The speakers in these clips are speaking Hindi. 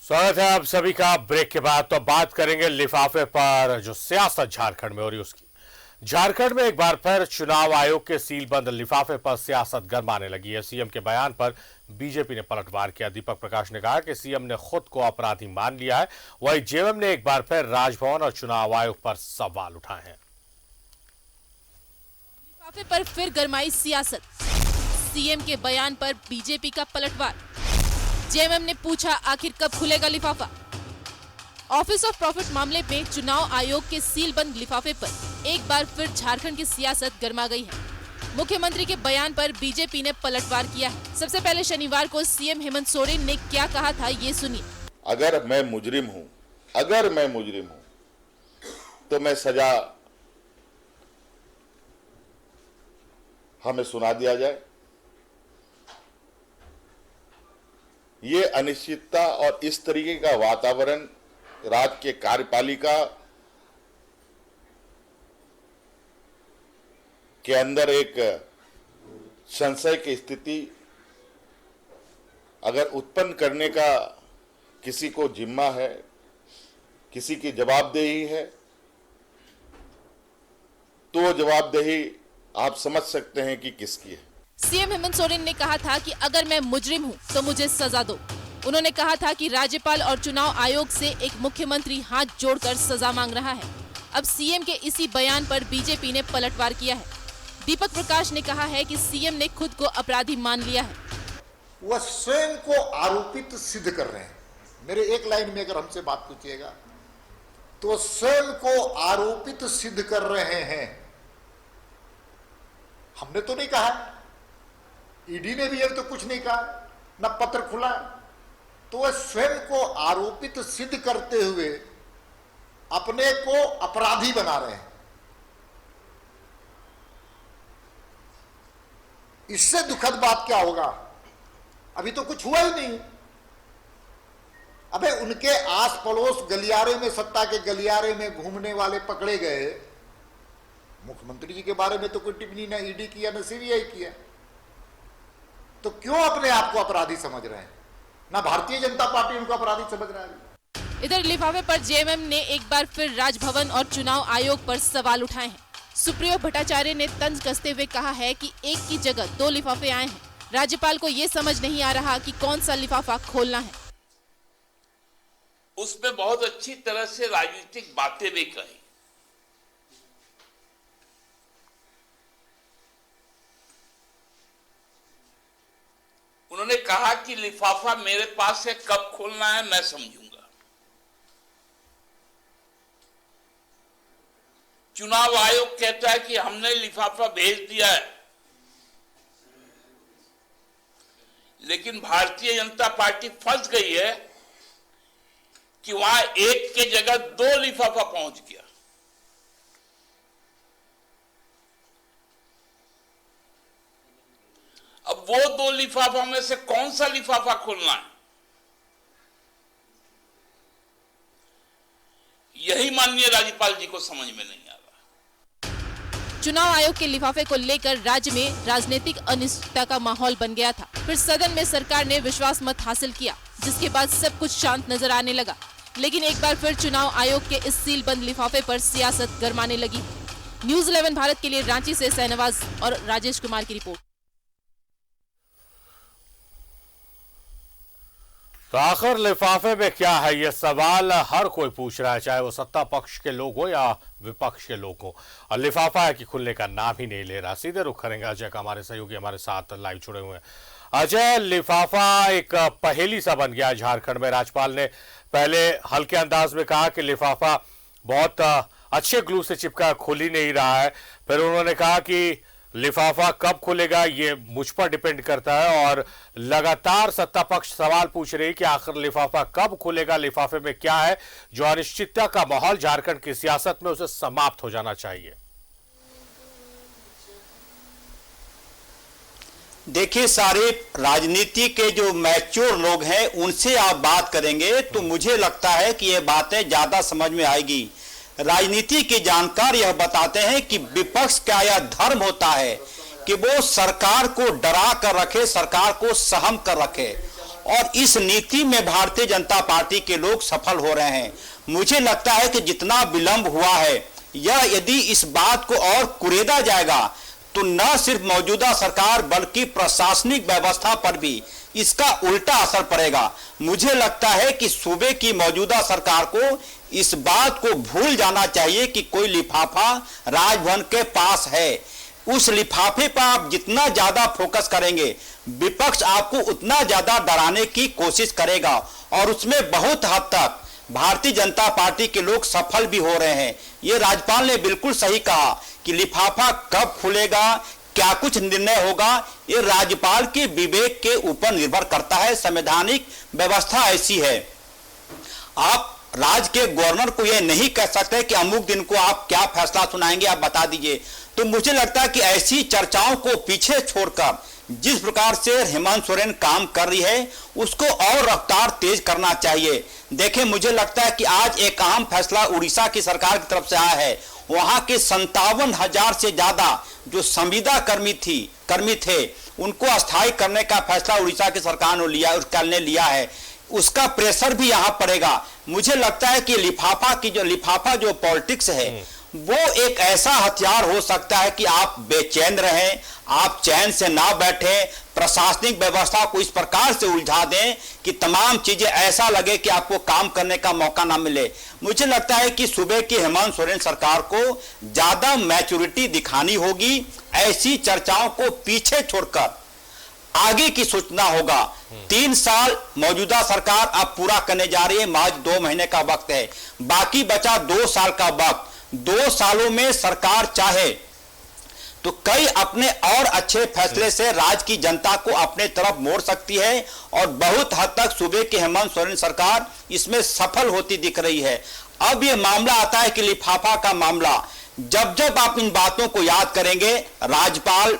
स्वागत है आप सभी का। ब्रेक के बाद तो बात करेंगे लिफाफे पर जो सियासत झारखंड में हो रही उसकी। झारखंड में एक बार फिर चुनाव आयोग के सीलबंद लिफाफे पर सियासत गरमाने लगी है। सीएम के बयान पर बीजेपी ने पलटवार किया। दीपक प्रकाश ने कहा कि सीएम ने खुद को अपराधी मान लिया है। वहीं जेएमएम ने एक बार फिर राजभवन और चुनाव आयोग पर सवाल उठाए हैं। लिफाफे पर फिर गरमाई सियासत। सीएम के बयान पर बीजेपी का पलटवार। जेएमएम ने पूछा आखिर कब खुलेगा लिफाफा। ऑफिस ऑफ प्रॉफिट मामले में चुनाव आयोग के सीलबंद लिफाफे पर एक बार फिर झारखंड की सियासत गर्मा गई है। मुख्यमंत्री के बयान पर बीजेपी ने पलटवार किया है। सबसे पहले शनिवार को सीएम हेमंत सोरेन ने क्या कहा था, ये सुनिए। अगर मैं मुजरिम हूं तो मैं सजा हमें सुना दिया जाए। ये अनिश्चितता और इस तरीके का वातावरण राज्य के कार्यपालिका के अंदर एक संशय की स्थिति अगर उत्पन्न करने का किसी को जिम्मा है, किसी की जवाबदेही है, तो जवाबदेही आप समझ सकते हैं कि किसकी है। सीएम हेमंत सोरेन ने कहा था कि अगर मैं मुजरिम हूं तो मुझे सजा दो। उन्होंने कहा था कि राज्यपाल और चुनाव आयोग से एक मुख्यमंत्री हाथ जोड़कर सजा मांग रहा है। अब सीएम के इसी बयान पर बीजेपी ने पलटवार किया है। दीपक प्रकाश ने कहा है कि सीएम ने खुद को अपराधी मान लिया है। वह स्वयं को आरोपित सिद्ध कर रहे हैं। मेरे एक लाइन में अगर हमसे बात पूछिएगा तो स्वयं को आरोपित सिद्ध कर रहे हैं। हमने तो नहीं कहा, ईडी ने भी अभी तो कुछ नहीं कहा, न पत्र खुला, तो वह स्वयं को आरोपित सिद्ध करते हुए अपने को अपराधी बना रहे हैं। इससे दुखद बात क्या होगा? अभी तो कुछ हुआ ही नहीं। अबे उनके आस पड़ोस गलियारे में, सत्ता के गलियारे में घूमने वाले पकड़े गए। मुख्यमंत्री जी के बारे में तो कोई टिप्पणी न ईडी किया न सीबीआई किया, तो क्यों अपने आप को अपराधी समझ रहे हैं? ना भारतीय जनता पार्टी उनको अपराधी समझ रहा है। इधर लिफाफे पर जेएमएम ने एक बार फिर राजभवन और चुनाव आयोग पर सवाल उठाए हैं। सुप्रियो भट्टाचार्य ने तंज कसते हुए कहा है कि एक की जगह दो लिफाफे आए हैं। राज्यपाल को ये समझ नहीं आ रहा कि कौन सा लिफाफा खोलना है। उसमें बहुत अच्छी तरह से राजनीतिक बातें भी कही। उन्होंने कहा कि लिफाफा मेरे पास है, कब खोलना है मैं समझूंगा। चुनाव आयोग कहता है कि हमने लिफाफा भेज दिया है, लेकिन भारतीय जनता पार्टी फंस गई है कि वहां एक के जगह दो लिफाफा पहुंच गया। अब वो दो लिफाफा में से कौन सा लिफाफा खोलना है, यही माननीय राज्यपाल जी को समझ में नहीं आ रहा। चुनाव आयोग के लिफाफे को लेकर राज्य में राजनीतिक अनिश्चितता का माहौल बन गया था। फिर सदन में सरकार ने विश्वास मत हासिल किया, जिसके बाद सब कुछ शांत नजर आने लगा। लेकिन एक बार फिर चुनाव आयोग के इस सीलबंद लिफाफे पर सियासत गरमाने लगी। न्यूज़ 11 भारत के लिए रांची से सहनवाज और राजेश कुमार की रिपोर्ट। तो आखिर लिफाफे में क्या है, ये सवाल हर कोई पूछ रहा है, चाहे वो सत्ता पक्ष के लोग हो या विपक्ष के लोग हो। और लिफाफा है कि खुलने का नाम ही नहीं ले रहा। सीधे रुख करेंगे अजय का, हमारे सहयोगी हमारे साथ लाइव जुड़े हुए हैं। अजय, लिफाफा एक पहेली सा बन गया झारखंड में। राज्यपाल ने पहले हल्के अंदाज में कहा कि लिफाफा बहुत अच्छे ग्लू से चिपका खुल ही नहीं रहा है। फिर उन्होंने कहा कि लिफाफा कब खुलेगा ये मुझ पर डिपेंड करता है, और लगातार सत्ता पक्ष सवाल पूछ रही कि आखिर लिफाफा कब खुलेगा, लिफाफे में क्या है। जो अनिश्चितता का माहौल झारखंड की सियासत में, उसे समाप्त हो जाना चाहिए। देखिए, सारे राजनीति के जो मैच्योर लोग हैं उनसे आप बात करेंगे तो मुझे लगता है कि ये बातें ज्यादा समझ में आएगी। राजनीति के जानकार यह बताते हैं कि विपक्ष का यह धर्म होता है कि वो सरकार को डरा कर रखे, सरकार को सहम कर रखे। और इस नीति में भारतीय जनता पार्टी के लोग सफल हो रहे हैं। मुझे लगता है कि जितना विलंब हुआ है, यह यदि इस बात को और कुरेदा जाएगा तो न सिर्फ मौजूदा सरकार बल्कि प्रशासनिक व्यवस्था पर भी इसका उल्टा असर पड़ेगा। मुझे लगता है कि सूबे की मौजूदा सरकार को इस बात को भूल जाना चाहिए कि कोई लिफाफा राजभवन के पास है। उस लिफाफे पर आप जितना ज्यादा फोकस करेंगे, विपक्ष आपको उतना ज्यादा डराने की कोशिश करेगा और उसमें बहुत हद तक भारतीय जनता पार्टी के लोग सफल भी हो रहे हैं। ये राज्यपाल ने बिल्कुल सही कहा कि लिफाफा कब खुलेगा, क्या कुछ निर्णय होगा, ये राज्यपाल के विवेक के ऊपर निर्भर करता है। संवैधानिक व्यवस्था ऐसी है, आप राज्य के गवर्नर को यह नहीं कह सकते कि अमुक दिन को आप क्या फैसला सुनाएंगे, आप बता दीजिए। तो मुझे लगता है कि ऐसी चर्चाओं को पीछे छोड़कर जिस प्रकार से हेमंत सोरेन काम कर रही है उसको और रफ्तार तेज करना चाहिए। देखें, मुझे लगता है कि आज एक अहम फैसला उड़ीसा की सरकार की तरफ से आया है। वहां के 57,000 से ज्यादा जो संविदा कर्मी थे उनको अस्थायी करने का फैसला उड़ीसा की सरकार ने लिया है। उसका प्रेशर भी यहां पड़ेगा। मुझे लगता है कि लिफाफा जो पॉलिटिक्स है वो एक ऐसा हथियार हो सकता है कि आप बेचैन रहें, आप चैन से ना बैठें, प्रशासनिक व्यवस्था को इस प्रकार से उलझा दें कि तमाम चीजें ऐसा लगे कि आपको काम करने का मौका ना मिले। मुझे लगता है कि सूबे की हेमंत सोरेन सरकार को ज्यादा मैच्योरिटी दिखानी होगी। ऐसी चर्चाओं को पीछे छोड़कर आगे की सोचना होगा। 3 साल मौजूदा सरकार अब पूरा करने जा रही है, महज 2 महीने का वक्त है, बाकी बचा 2 साल का वक्त। 2 सालों में सरकार चाहे तो कई अपने और अच्छे फैसले से राज्य की जनता को अपने तरफ मोड़ सकती है और बहुत हद तक सूबे की हेमंत सोरेन सरकार इसमें सफल होती दिख रही है। अब यह मामला आता है कि लिफाफा का मामला, जब जब आप इन बातों को याद करेंगे, राज्यपाल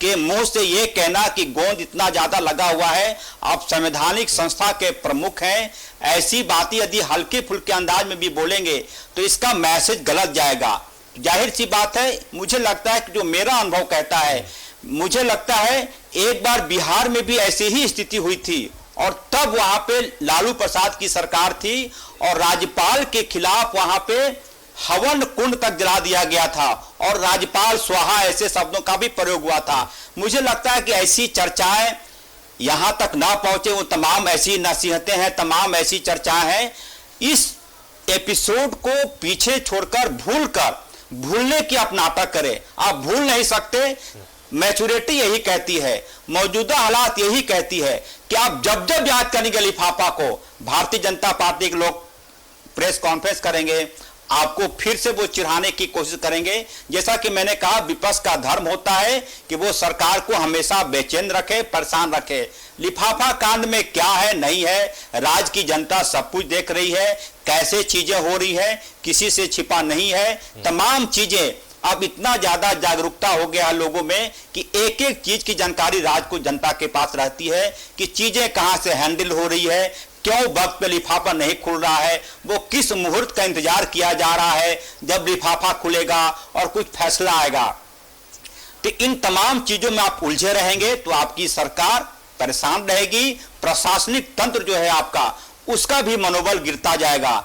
के मुंह से यह कहना कि गोंद इतना ज्यादा लगा हुआ है, आप संवैधानिक संस्था के प्रमुख हैं, ऐसी बातें यदि हल्के फुल्के अंदाज में भी बोलेंगे तो इसका मैसेज गलत जाएगा। जाहिर सी बात है, मुझे लगता है कि जो मेरा अनुभव कहता है, मुझे लगता है एक बार बिहार में भी ऐसी ही स्थिति हुई थी और तब वहां पे लालू प्रसाद की सरकार थी और राज्यपाल के खिलाफ वहां पे हवन कुंड तक जला दिया गया था और राज्यपाल स्वाहा ऐसे शब्दों का भी प्रयोग हुआ था। मुझे लगता है कि ऐसी चर्चाएं यहां तक ना पहुंचे, वो तमाम ऐसी नसीहतें हैं, तमाम ऐसी चर्चाएं हैं। इस एपिसोड को पीछे छोड़कर भूलने की आप नाटक करें। आप भूल नहीं सकते। मैच्योरिटी यही कहती है, मौजूदा हालात यही कहती है कि आप जब जब याद करेंगे लिफाफा को, भारतीय जनता पार्टी के लोग प्रेस कॉन्फ्रेंस करेंगे, आपको फिर से वो चिढ़ाने की कोशिश करेंगे। जैसा कि मैंने कहा, विपक्ष का धर्म होता है कि वो सरकार को हमेशा बेचैन रखे, परेशान रखे। लिफाफा कांड में क्या है नहीं है, राज्य की जनता सब कुछ देख रही है, कैसे चीजें हो रही है, किसी से छिपा नहीं है। तमाम चीजें अब इतना ज्यादा जागरूकता हो गया लोगों में कि एक एक चीज की जानकारी राज्य को जनता के पास रहती है कि चीजें कहां से हैंडल हो रही है, क्यों वक्त पे लिफाफा नहीं खुल रहा है, वो किस मुहूर्त का इंतजार किया जा रहा है जब लिफाफा खुलेगा और कुछ फैसला आएगा। तो इन तमाम चीजों में आप उलझे रहेंगे तो आपकी सरकार परेशान रहेगी, प्रशासनिक तंत्र जो है आपका उसका भी मनोबल गिरता जाएगा।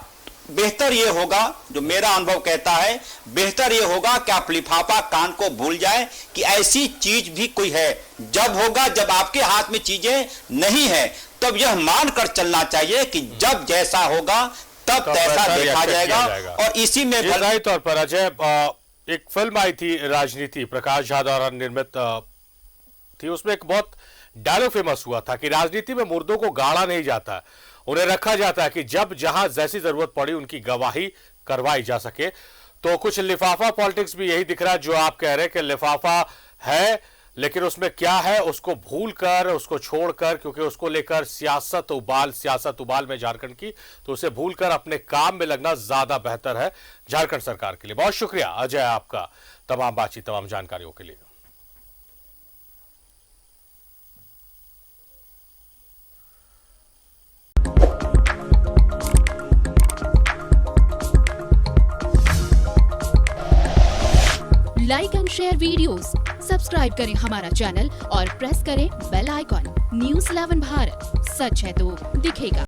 बेहतर यह होगा, जो मेरा अनुभव कहता है, बेहतर यह होगा कि आप लिफाफा कांड को भूल जाएं कि ऐसी चीज भी कोई है। जब होगा, जब आपके हाथ में चीजें नहीं है, तब यह मानकर चलना चाहिए कि जब जैसा होगा तब तैसा देखा जाएगा। और इसी में जाहिर तौर पर अजय, एक फिल्म आई थी राजनीति, प्रकाश झा द्वारा निर्मित थी, उसमें एक बहुत डायलॉग फेमस हुआ था कि राजनीति में मुर्दों को गाड़ा नहीं जाता, उन्हें रखा जाता है कि जब जहां जैसी जरूरत पड़ी उनकी गवाही करवाई जा सके। तो कुछ लिफाफा पॉलिटिक्स भी यही दिख रहा है, जो आप कह रहे हैं कि लिफाफा है लेकिन उसमें क्या है उसको भूलकर, उसको छोड़कर, क्योंकि उसको लेकर सियासत उबाल में झारखंड की, तो उसे भूलकर अपने काम में लगना ज्यादा बेहतर है झारखंड सरकार के लिए। बहुत शुक्रिया अजय आपका तमाम बातचीत, तमाम जानकारियों के लिए। Like and share videos, subscribe करें हमारा चैनल और प्रेस करें बेल आइकॉन। News 11 भारत, सच है तो दिखेगा।